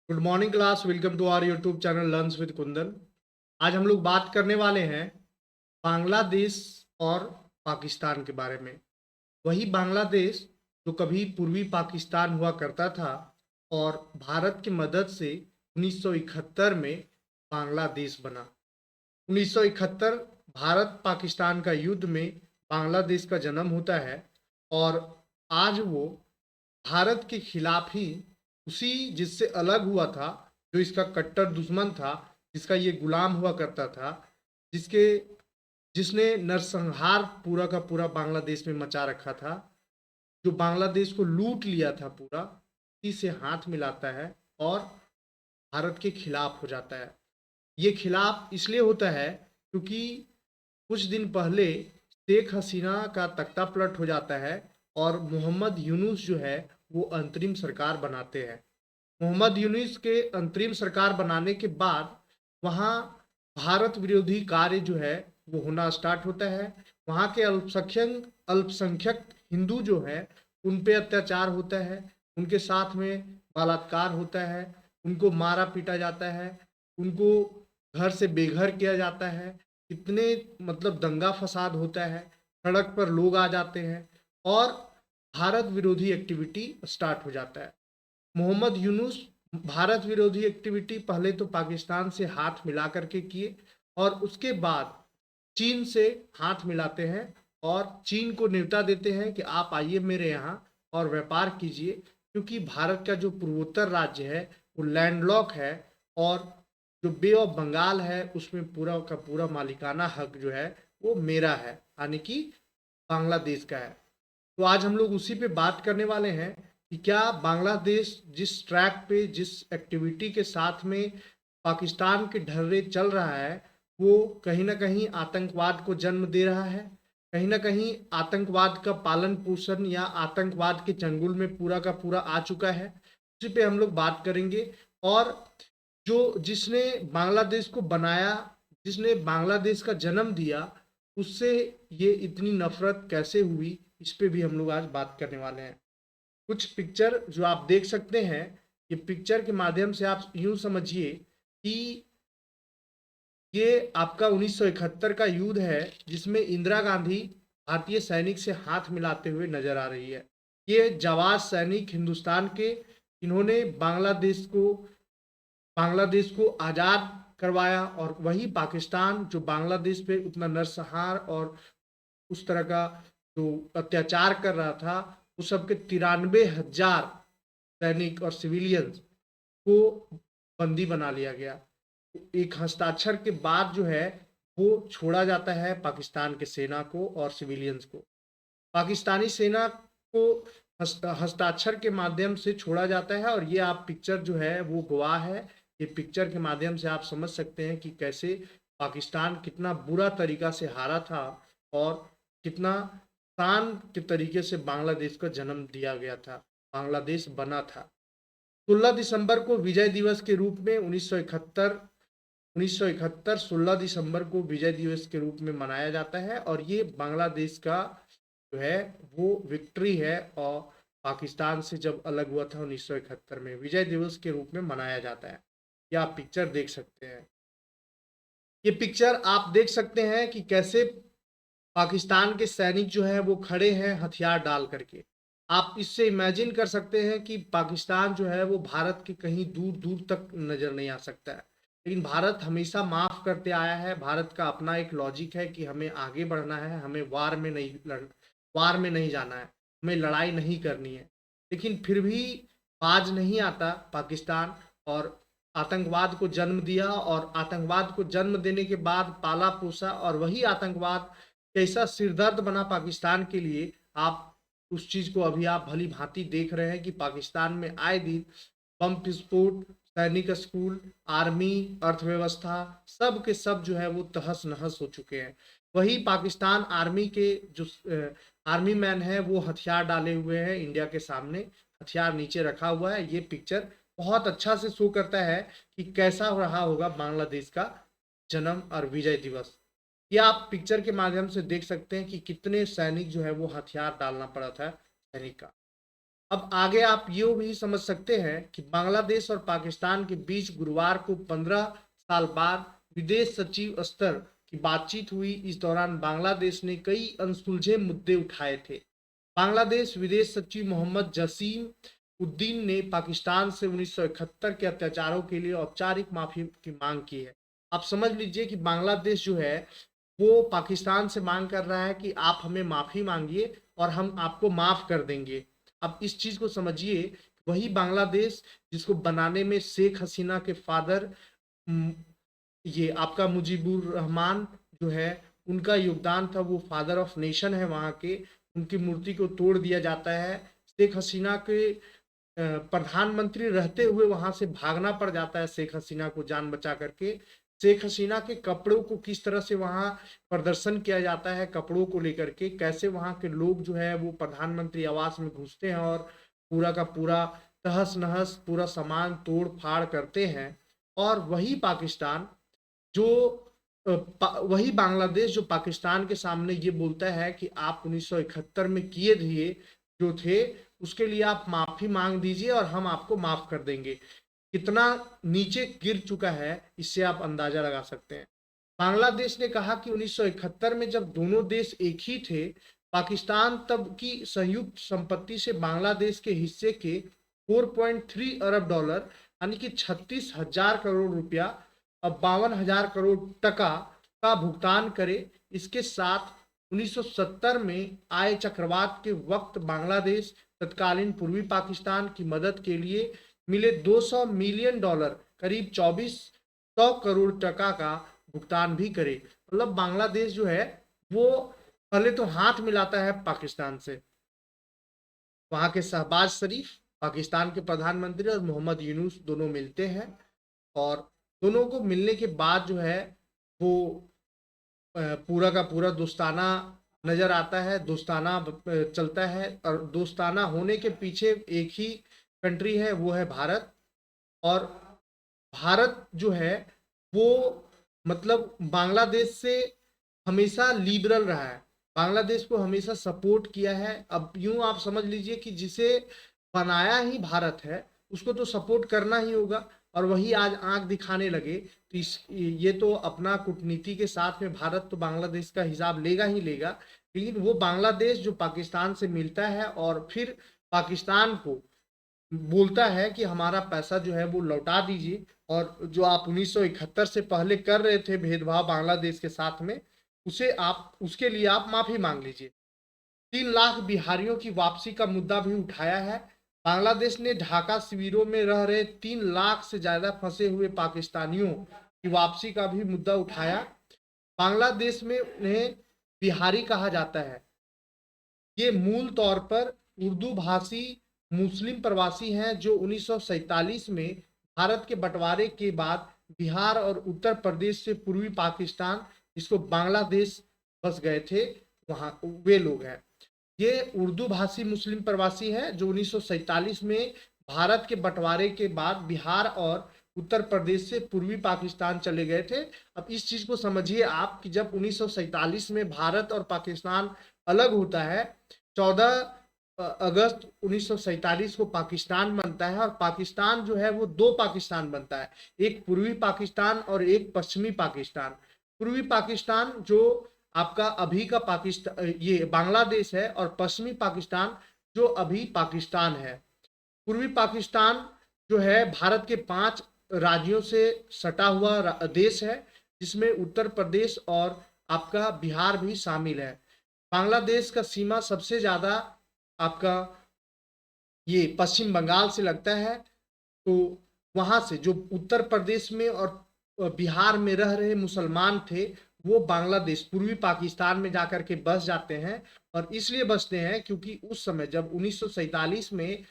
Good morning class. Welcome to our YouTube channel learns with Kundan. आज हम लोग बात करने वाले हैं बांग्लादेश और पाकिस्तान के बारे में। वही बांग्लादेश जो कभी पूर्वी पाकिस्तान हुआ करता था और भारत की मदद से 1971 में बांग्लादेश बना। 1971 भारत पाकिस्तान का युद्ध में बांग्लादेश का जन्म होता है और आज वो भारत के खिलाफ ही उसी जिससे अलग हुआ था, जो इसका कट्टर दुश्मन था, जिसका ये गुलाम हुआ करता था, जिसके जिसने नरसंहार पूरा का पूरा बांग्लादेश में मचा रखा था, जो बांग्लादेश को लूट लिया था पूरा, इसी से हाथ मिलाता है और भारत के खिलाफ हो जाता है। ये खिलाफ इसलिए होता है क्योंकि कुछ दिन पहले शेख हसीना का तख्ता पलट हो जाता है और मोहम्मद यूनुस जो है वो अंतरिम सरकार बनाते हैं। मोहम्मद यूनुस के अंतरिम सरकार बनाने के बाद वहाँ भारत विरोधी कार्य जो है वो होना स्टार्ट होता है। वहाँ के अल्पसंख्यक हिंदू जो है उन पे अत्याचार होता है, उनके साथ में बलात्कार होता है, उनको मारा पीटा जाता है, उनको घर से बेघर किया जाता है। कितने मतलब दंगा फसाद होता है, सड़क पर लोग आ जाते हैं और भारत विरोधी एक्टिविटी स्टार्ट हो जाता है। मोहम्मद यूनुस भारत विरोधी एक्टिविटी पहले तो पाकिस्तान से हाथ मिला करके किए और उसके बाद चीन से हाथ मिलाते हैं और चीन को न्योता देते हैं कि आप आइए मेरे यहाँ और व्यापार कीजिए, क्योंकि भारत का जो पूर्वोत्तर राज्य है वो लैंडलॉक है और जो बे ऑफ बंगाल है उसमें पूरा का पूरा मालिकाना हक जो है वो मेरा है, यानी कि बांग्लादेश का है। तो आज हम लोग उसी पे बात करने वाले हैं कि क्या बांग्लादेश जिस ट्रैक पे जिस एक्टिविटी के साथ में पाकिस्तान के ढर्रे चल रहा है वो कहीं ना कहीं आतंकवाद को जन्म दे रहा है, कहीं ना कहीं आतंकवाद का पालन पोषण या आतंकवाद के चंगुल में पूरा का पूरा आ चुका है। उसी पे हम लोग बात करेंगे और जो जिसने बांग्लादेश को बनाया, जिसने बांग्लादेश का जन्म दिया, उससे ये इतनी नफरत कैसे हुई, इस पे भी हम लोग आज बात करने वाले हैं। कुछ पिक्चर जो आप देख सकते हैं, ये पिक्चर के माध्यम से आप यूं समझिए कि ये आपका 1971 का युद्ध है जिसमें इंदिरा गांधी भारतीय सैनिक से हाथ मिलाते हुए नजर आ रही है। ये जाबाज सैनिक हिंदुस्तान के, इन्होंने बांग्लादेश को आज़ाद करवाया और वही पाकिस्तान जो बांग्लादेश पे उतना नरसंहार और उस तरह का जो अत्याचार कर रहा था, उस सब के 93,000 सैनिक और सिविलियंस को बंदी बना लिया गया। एक हस्ताक्षर के बाद जो है वो छोड़ा जाता है पाकिस्तान के सेना को और सिविलियंस को। पाकिस्तानी सेना को हस्ताक्षर के माध्यम से छोड़ा जाता है और ये आप पिक्चर जो है वो गवाह है। ये पिक्चर के माध्यम से आप समझ सकते हैं कि कैसे पाकिस्तान कितना बुरा तरीका से हारा था और कितना शान के तरीके से बांग्लादेश का जन्म दिया गया था, बांग्लादेश बना था। 16 दिसंबर को विजय दिवस के रूप में 1971 16 दिसंबर को विजय दिवस के रूप में मनाया जाता है और ये बांग्लादेश का जो है वो विक्ट्री है और पाकिस्तान से जब अलग हुआ था 1971 में विजय दिवस के रूप में मनाया जाता है। ये आप पिक्चर देख सकते हैं। ये पिक्चर आप देख सकते हैं कि कैसे पाकिस्तान के सैनिक जो हैं वो खड़े हैं हथियार डाल करके। आप इससे इमेजिन कर सकते हैं कि पाकिस्तान जो है वो भारत के कहीं दूर दूर तक नज़र नहीं आ सकता है, लेकिन भारत हमेशा माफ़ करते आया है। भारत का अपना एक लॉजिक है कि हमें आगे बढ़ना है, हमें वार में नहीं जाना है, हमें लड़ाई नहीं करनी है। लेकिन फिर भी बाज नहीं आता पाकिस्तान और आतंकवाद को जन्म दिया और आतंकवाद को जन्म देने के बाद पाला पोसा और वही आतंकवाद कैसा सिरदर्द बना पाकिस्तान के लिए। आप उस चीज़ को अभी आप भली भांति देख रहे हैं कि पाकिस्तान में आए दिन बम विस्फोट, सैनिक स्कूल, आर्मी, अर्थव्यवस्था, सब के सब जो है वो तहस नहस हो चुके हैं। वही पाकिस्तान आर्मी के जो आर्मी मैन है वो हथियार डाले हुए हैं इंडिया के सामने, हथियार नीचे रखा हुआ है। ये पिक्चर बहुत अच्छा से शो करता है कि कैसा रहा होगा बांग्लादेश का जन्म और विजय दिवस। ये आप पिक्चर के माध्यम से देख सकते हैं कि कितने सैनिक जो है वो हथियार डालना पड़ा था सैनिक का। अब आगे आप ये भी समझ सकते हैं कि बांग्लादेश और पाकिस्तान के बीच गुरुवार को 15 साल बाद विदेश सचिव स्तर की बातचीत हुई। इस दौरान बांग्लादेश ने कई अनसुलझे मुद्दे उठाए थे। बांग्लादेश विदेश सचिव मोहम्मद जसीम उद्दीन ने पाकिस्तान से 1971 के अत्याचारों के लिए औपचारिक माफी की मांग की है। आप समझ लीजिए कि बांग्लादेश जो है वो पाकिस्तान से मांग कर रहा है कि आप हमें माफी मांगिए और हम आपको माफ कर देंगे। अब इस चीज को समझिए, वही बांग्लादेश जिसको बनाने में शेख हसीना के फादर ये आपका मुजीबुर रहमान जो है उनका योगदान था, वो फादर ऑफ नेशन है वहाँ के। उनकी मूर्ति को तोड़ दिया जाता है। शेख हसीना के प्रधानमंत्री रहते हुए वहां से भागना पड़ जाता है शेख हसीना को जान बचा करके। शेख हसीना के कपड़ों को किस तरह से वहां प्रदर्शन किया जाता है, कपड़ों को लेकर के कैसे वहां के लोग जो है वो प्रधानमंत्री आवास में घुसते हैं और पूरा का पूरा तहस नहस पूरा सामान तोड़ फाड़ करते हैं। और वही पाकिस्तान जो वही बांग्लादेश जो पाकिस्तान के सामने ये बोलता है कि आप 1971 में किए थे जो थे उसके लिए आप माफी मांग दीजिए और हम आपको माफ कर देंगे। कितना नीचे गिर चुका है इससे आप अंदाजा लगा सकते हैं। बांग्लादेश ने कहा कि 1971 में जब दोनों देश एक ही थे, पाकिस्तान तब की संयुक्त संपत्ति से बांग्लादेश के हिस्से के 4.3 अरब डॉलर यानी कि 36,000 करोड़ रुपया अब 52,000 करोड़ टका का भुगतान करे। इसके साथ 1970 में आए चक्रवात के वक्त बांग्लादेश तत्कालीन पूर्वी पाकिस्तान की मदद के लिए मिले 200 मिलियन डॉलर करीब 2400 करोड़ टका का भुगतान भी करे। मतलब बांग्लादेश जो है वो पहले तो हाथ मिलाता है पाकिस्तान से। वहां के शहबाज शरीफ पाकिस्तान के प्रधानमंत्री और मोहम्मद यूनुस दोनों मिलते हैं और दोनों को मिलने के बाद जो है वो पूरा का पूरा दोस्ताना नजर आता है, दोस्ताना चलता है। और दोस्ताना होने के पीछे एक ही कंट्री है, वो है भारत। और भारत जो है वो मतलब बांग्लादेश से हमेशा लिबरल रहा है, बांग्लादेश को हमेशा सपोर्ट किया है। अब यूं आप समझ लीजिए कि जिसे बनाया ही भारत है उसको तो सपोर्ट करना ही होगा। और वही आज आंख दिखाने लगे तो ये तो अपना कूटनीति के साथ में भारत तो बांग्लादेश का हिसाब लेगा ही लेगा, लेकिन वो बांग्लादेश जो पाकिस्तान से मिलता है और फिर पाकिस्तान को बोलता है कि हमारा पैसा जो है वो लौटा दीजिए और जो आप 1971 से पहले कर रहे थे भेदभाव बांग्लादेश के साथ में उसे आप उसके लिए आप माफी मांग लीजिए। 3 लाख बिहारियों की वापसी का मुद्दा भी उठाया है। बांग्लादेश ने ढाका शिविरों में रह रहे 3 लाख से ज्यादा फंसे हुए पाकिस्तानियों की वापसी का भी मुद्दा उठाया। बांग्लादेश में उन्हें बिहारी कहा जाता है। ये मूल तौर पर उर्दू भाषी मुस्लिम प्रवासी हैं जो 1947 में भारत के बंटवारे के बाद बिहार और उत्तर प्रदेश से पूर्वी पाकिस्तान जिसको बांग्लादेश बस गए थे वहां वे लोग हैं। ये उर्दू भाषी मुस्लिम प्रवासी हैं जो 1947 में भारत के बंटवारे के बाद बिहार और उत्तर प्रदेश से पूर्वी पाकिस्तान चले गए थे। अब इस चीज को समझिए आप कि जब 1947 में भारत और पाकिस्तान अलग होता है, 14 अगस्त 1947 को पाकिस्तान बनता है और पाकिस्तान जो है वो 2 पाकिस्तान बनता है, एक पूर्वी पाकिस्तान और एक पश्चिमी पाकिस्तान। पूर्वी पाकिस्तान जो आपका अभी का पाकिस्तान ये बांग्लादेश है और पश्चिमी पाकिस्तान जो अभी पाकिस्तान है। पूर्वी पाकिस्तान जो है भारत के 5 राज्यों से सटा हुआ देश है जिसमें उत्तर प्रदेश और आपका बिहार भी शामिल है। बांग्लादेश का सीमा सबसे ज्यादा आपका ये पश्चिम बंगाल से लगता है। तो वहां से जो उत्तर प्रदेश में और बिहार में रह रहे मुसलमान थे वो बांग्लादेश पूर्वी पाकिस्तान में जाकर के बस जाते हैं। और इसलिए बसते हैं क्योंकि उस समय जब 1947 में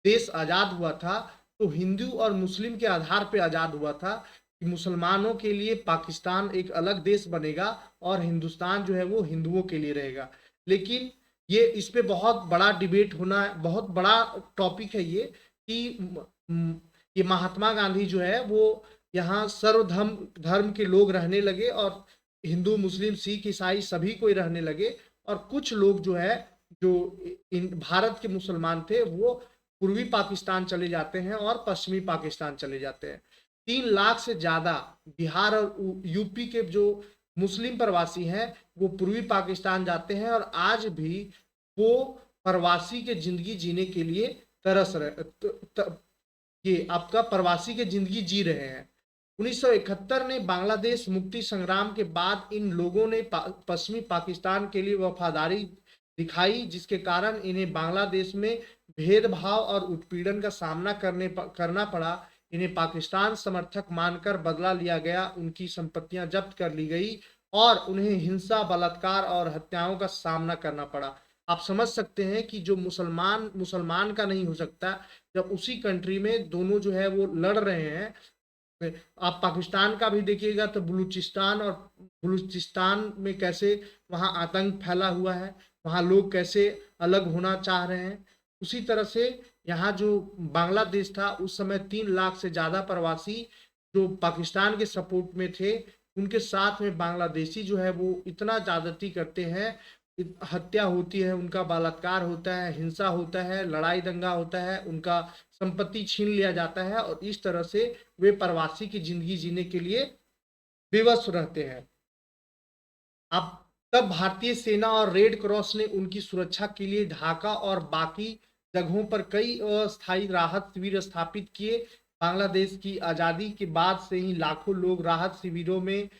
देश आजाद हुआ था तो हिंदू और मुस्लिम के आधार पे आजाद हुआ था कि मुसलमानों के लिए पाकिस्तान एक अलग देश बनेगा और हिंदुस्तान जो है वो हिंदुओं के लिए रहेगा। लेकिन ये इस पे बहुत बड़ा डिबेट होना बहुत बड़ा टॉपिक है ये कि ये महात्मा गांधी जो है वो यहाँ सर्वधर्म धर्म के लोग रहने लगे और हिंदू मुस्लिम सिख ईसाई सभी कोई रहने लगे और कुछ लोग जो है जो इन भारत के मुसलमान थे वो पूर्वी पाकिस्तान चले जाते हैं और पश्चिमी पाकिस्तान चले जाते हैं। 3 लाख से ज़्यादा बिहार और यूपी के जो मुस्लिम प्रवासी हैं वो पूर्वी पाकिस्तान जाते हैं और आज भी वो प्रवासी के ज़िंदगी जीने के लिए तरस रहे ये आपका प्रवासी की ज़िंदगी जी रहे हैं। 1971 ने बांग्लादेश मुक्ति संग्राम के बाद इन लोगों ने पश्चिमी पाकिस्तान के लिए वफादारी दिखाई, जिसके कारण इन्हें बांग्लादेश में भेदभाव और उत्पीड़न का सामना करना पड़ा। इन्हें पाकिस्तान समर्थक मानकर बदला लिया गया, उनकी संपत्तियां जब्त कर ली गई और उन्हें हिंसा, बलात्कार और हत्याओं का सामना करना पड़ा। आप समझ सकते हैं कि जो मुसलमान मुसलमान का नहीं हो सकता, जब उसी कंट्री में दोनों जो है वो लड़ रहे हैं। आप पाकिस्तान का भी देखिएगा तो बलूचिस्तान में कैसे वहाँ आतंक फैला हुआ है, वहाँ लोग कैसे अलग होना चाह रहे हैं। उसी तरह से यहाँ जो बांग्लादेश था उस समय 3 लाख से ज़्यादा प्रवासी जो पाकिस्तान के सपोर्ट में थे, उनके साथ में बांग्लादेशी जो है वो इतना ज़्यादती करते हैं, हत्या होती है, उनका बलात्कार होता है, हिंसा होता है, लड़ाई दंगा होता है, उनका संपत्ति छीन लिया जाता है और इस तरह से वे प्रवासी की जिंदगी जीने के लिए विवश रहते हैं। अब तब भारतीय सेना और रेड क्रॉस ने उनकी सुरक्षा के लिए ढाका और बाकी जगहों पर कई अस्थायी राहत शिविर स्थापित किए। बांग्लादेश की आज़ादी के बाद से ही लाखों लोग राहत शिविरों में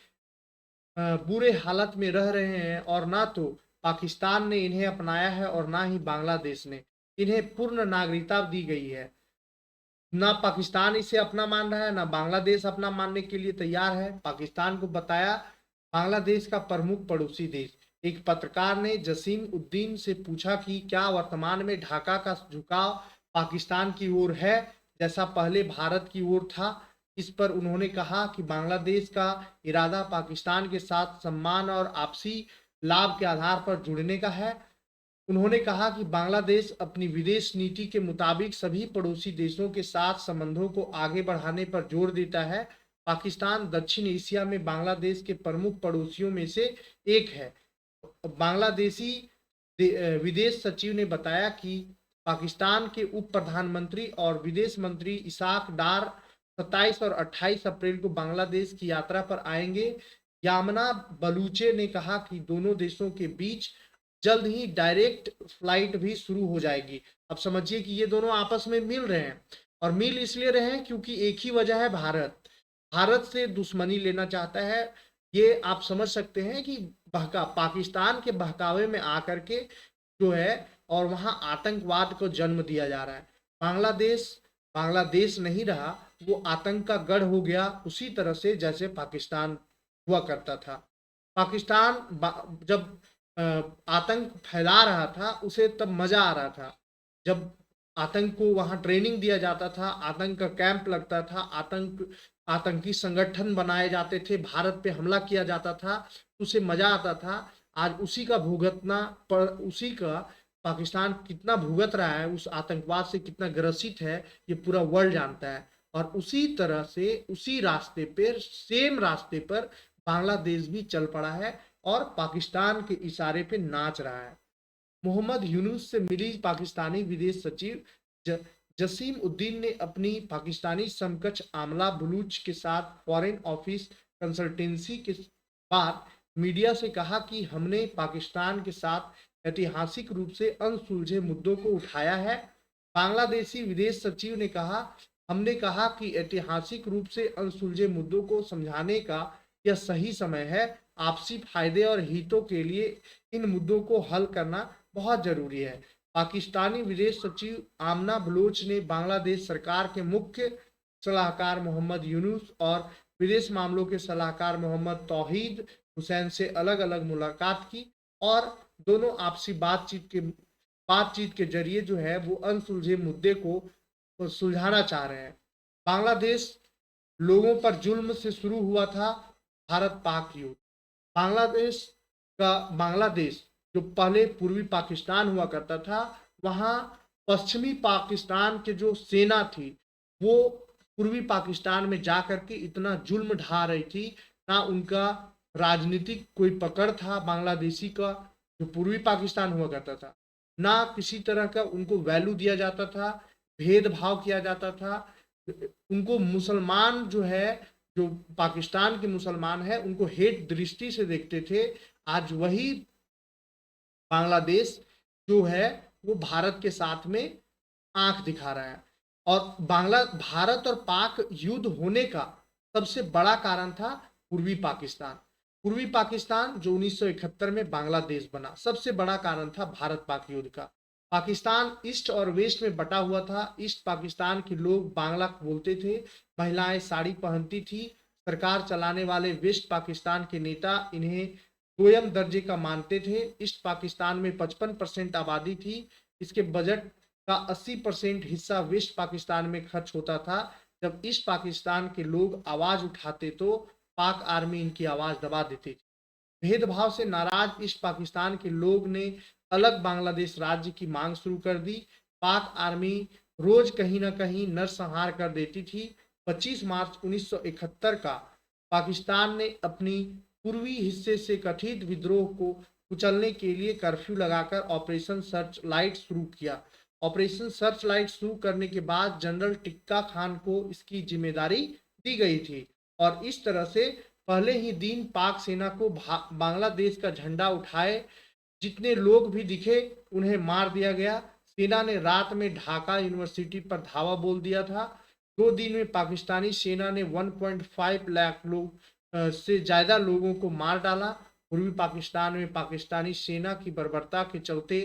बुरे हालत में रह रहे हैं और ना तो पाकिस्तान ने इन्हें अपनाया है और ना ही बांग्लादेश ने। इन्हें पूर्ण नागरिकता दी गई है। ना पाकिस्तान इसे अपना मान रहा है, ना बांग्लादेश अपना मानने के लिए तैयार है। पाकिस्तान को बताया बांग्लादेश का प्रमुख पड़ोसी देश। एक पत्रकार ने जसीम उद्दीन से पूछा कि क्या वर्तमान में ढाका का झुकाव पाकिस्तान की ओर है जैसा पहले भारत की ओर था। इस पर उन्होंने कहा कि बांग्लादेश का इरादा पाकिस्तान के साथ सम्मान और आपसी लाभ के आधार पर जुड़ने का है। उन्होंने कहा कि बांग्लादेश अपनी विदेश नीति के मुताबिक सभी पड़ोसी देशों के साथ संबंधों को आगे बढ़ाने पर जोर देता है। पाकिस्तान दक्षिण एशिया में बांग्लादेश के प्रमुख पड़ोसियों में से एक है। बांग्लादेशी विदेश सचिव ने बताया कि पाकिस्तान के उप प्रधानमंत्री और विदेश मंत्री इसाक डार 27 और 28 अप्रैल को बांग्लादेश की यात्रा पर आएंगे। यामना बलूचे ने कहा कि दोनों देशों के बीच जल्द ही डायरेक्ट फ्लाइट भी शुरू हो जाएगी। अब समझिए कि ये दोनों आपस में मिल रहे हैं और मिल इसलिए रहे हैं क्योंकि एक ही वजह है, भारत से दुश्मनी लेना चाहता है। ये आप समझ सकते हैं कि पाकिस्तान के बहकावे में आकर के जो है और वहाँ आतंकवाद को जन्म दिया जा रहा है। बांग्लादेश नहीं रहा, वो आतंक का गढ़ हो गया, उसी तरह से जैसे पाकिस्तान हुआ करता था। पाकिस्तान जब आतंक फैला रहा था उसे तब मजा आ रहा था, जब आतंक को वहां ट्रेनिंग दिया जाता था, आतंक का कैंप लगता था, आतंकी संगठन बनाए जाते थे, भारत पे हमला किया जाता था, उसे मजा आता था। आज उसी का उसी का पाकिस्तान कितना भुगत रहा है, उस आतंकवाद से कितना ग्रसित है, ये पूरा वर्ल्ड जानता है। और उसी तरह से उसी रास्ते पर सेम रास्ते पर बांग्लादेश भी चल पड़ा है और पाकिस्तान के इशारे पे नाच रहा है। मोहम्मद यूनुस से मिली पाकिस्तानी विदेश सचिव जसीम उद्दीन ने अपनी पाकिस्तानी समकक्ष आमला बलूच के साथ फॉरेन ऑफिस कंसल्टेंसी के बाद मीडिया से कहा कि हमने पाकिस्तान के साथ ऐतिहासिक रूप से अनसुलझे मुद्दों को उठाया है। बांग्लादेशी विदेश सचिव ने कहा, हमने कहा कि ऐतिहासिक रूप से अनसुलझे मुद्दों को समझाने का यह सही समय है। आपसी फायदे और हितों के लिए इन मुद्दों को हल करना बहुत जरूरी है। पाकिस्तानी विदेश सचिव आमना बलोच ने बांग्लादेश सरकार के मुख्य सलाहकार मोहम्मद यूनुस और विदेश मामलों के सलाहकार मोहम्मद तौहीद हुसैन से अलग अलग मुलाकात की और दोनों आपसी बातचीत के जरिए जो है वो अनसुलझे मुद्दे को सुलझाना चाह रहे हैं। बांग्लादेश लोगों पर जुल्म से शुरू हुआ था भारत पाक युद्ध। बांग्लादेश जो पहले पूर्वी पाकिस्तान हुआ करता था, वहाँ पश्चिमी पाकिस्तान के जो सेना थी वो पूर्वी पाकिस्तान में जा करके इतना जुल्म ढा रही थी, ना उनका राजनीतिक कोई पकड़ था बांग्लादेशी का जो पूर्वी पाकिस्तान हुआ करता था। ना किसी तरह का उनको वैल्यू दिया जाता था, भेदभाव किया जाता था। उनको मुसलमान जो है, जो पाकिस्तान के मुसलमान है, उनको हेट दृष्टि से देखते थे। आज वही बांग्लादेश जो है वो भारत के साथ में आंख दिखा रहा है। और भारत और पाक युद्ध होने का सबसे बड़ा कारण था पूर्वी पाकिस्तान। पूर्वी पाकिस्तान जो 1971 में बांग्लादेश बना, सबसे बड़ा कारण था भारत पाक युद्ध का। पाकिस्तान ईस्ट और वेस्ट में बटा हुआ था। ईस्ट पाकिस्तान के लोग बांग्ला बोलते थे, महिलाएं साड़ी पहनती थी। सरकार चलाने वाले वेस्ट पाकिस्तान के नेता इन्हें दोयम दर्जे का मानते थे। ईस्ट पाकिस्तान में 55% आबादी थी। इसके बजट का 80% हिस्सा वेस्ट पाकिस्तान में खर्च होता था। जब ईस्ट पाकिस्तान के लोग आवाज उठाते तो पाक आर्मी इनकी आवाज दबा देती थी। भेदभाव से नाराज ईस्ट पाकिस्तान के लोग ने अलग बांग्लादेश राज्य की मांग शुरू कर दी। पाक आर्मी रोज कहीं ना कहीं नरसंहार कर देती थी। 25 मार्च 1971 का पाकिस्तान ने अपनी पूर्वी हिस्से से कथित विद्रोह को कुचलने के लिए कर्फ्यू लगाकर ऑपरेशन सर्च लाइट शुरू किया। ऑपरेशन सर्च लाइट शुरू करने के बाद जनरल टिक्का खान को इसकी जिम्मेदारी दी गई थी और इस तरह से पहले ही दिन पाक सेना को बांग्लादेश का झंडा उठाए जितने लोग भी दिखे उन्हें मार दिया गया। सेना ने रात में ढाका यूनिवर्सिटी पर धावा बोल दिया था। 2 दिन में पाकिस्तानी सेना ने 1.5 लाख लोग से ज्यादा लोगों को मार डाला। पूर्वी पाकिस्तान में पाकिस्तानी सेना की बर्बरता के चलते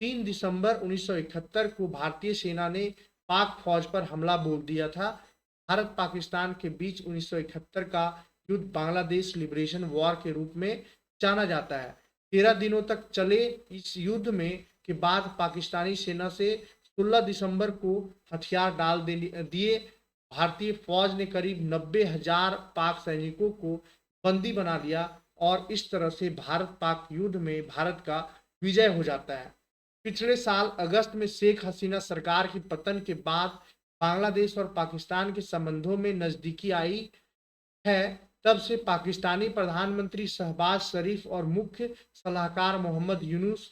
3 दिसंबर 1971 को भारतीय सेना ने पाक फौज पर हमला बोल दिया था। भारत पाकिस्तान के बीच 1971 का युद्ध बांग्लादेश लिबरेशन वॉर के रूप में जाना जाता है। 13 दिनों तक चले इस युद्ध में के बाद पाकिस्तानी सेना से 16 दिसंबर को हथियार डाल दिए। भारतीय फौज ने करीब 90,000 पाक सैनिकों को बंदी बना लिया और इस तरह से भारत पाक युद्ध में भारत का विजय हो जाता है। पिछले साल अगस्त में शेख हसीना सरकार के पतन के बाद बांग्लादेश और पाकिस्तान के संबंधों में नजदीकी आई है। तब से पाकिस्तानी प्रधानमंत्री शहबाज शरीफ और मुख्य सलाहकार मोहम्मद यूनुस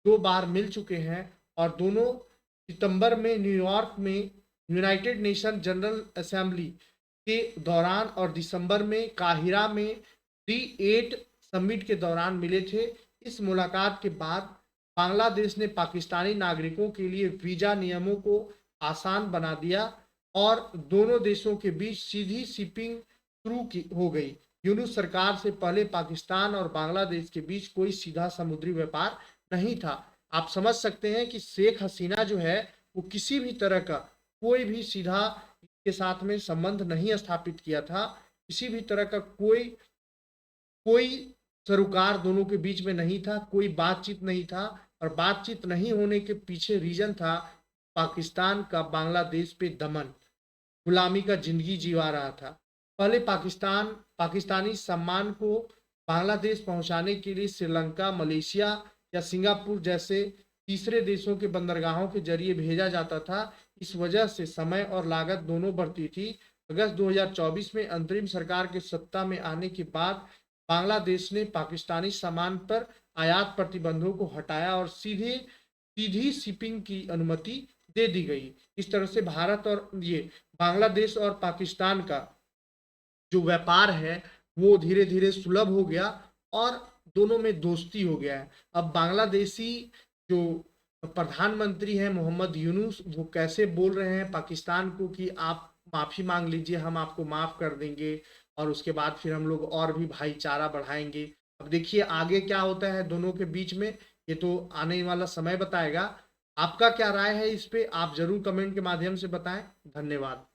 2 बार मिल चुके हैं और दोनों सितंबर में न्यूयॉर्क में यूनाइटेड नेशन जनरल असेंबली के दौरान और दिसंबर में काहिरा में D8 समिट के दौरान मिले थे। इस मुलाकात के बाद बांग्लादेश ने पाकिस्तानी नागरिकों के लिए वीजा नियमों को आसान बना दिया और दोनों देशों के बीच सीधी शिपिंग शुरू हो गई। यूनुस सरकार से पहले पाकिस्तान और बांग्लादेश के बीच कोई सीधा समुद्री व्यापार नहीं था। आप समझ सकते हैं कि शेख हसीना जो है वो किसी भी तरह का कोई भी सीधा के साथ में संबंध नहीं स्थापित किया था। किसी भी तरह का कोई कोई सरोकार दोनों के बीच में नहीं था, कोई बातचीत नहीं था और बातचीत नहीं होने के पीछे रीजन था पाकिस्तान का बांग्लादेश पे दमन, गुलामी का जिंदगी जीवा रहा था। पहले पाकिस्तानी सम्मान को बांग्लादेश पहुंचाने के लिए श्रीलंका, मलेशिया या सिंगापुर जैसे तीसरे देशों के बंदरगाहों के जरिए भेजा जाता था। इस वजह से समय और लागत दोनों बढ़ती थी। अगस्त 2024 में अंतरिम सरकार के सत्ता में आने के बाद बांग्लादेश ने पाकिस्तानी सामान पर आयात प्रतिबंधों को हटाया और सीधी शिपिंग की अनुमति दे दी गई। इस तरह से भारत और बांग्लादेश और पाकिस्तान का जो व्यापार है वो धीरे धीरे सुलभ हो गया और दोनों में दोस्ती हो गया है। अब बांग्लादेशी जो प्रधानमंत्री हैं मोहम्मद यूनुस, वो कैसे बोल रहे हैं पाकिस्तान को कि आप माफ़ी मांग लीजिए, हम आपको माफ़ कर देंगे और उसके बाद फिर हम लोग और भी भाईचारा बढ़ाएंगे। अब देखिए आगे क्या होता है दोनों के बीच में, ये तो आने वाला समय बताएगा। आपका क्या राय है इस पे, आप जरूर कमेंट के माध्यम से बताएं। धन्यवाद।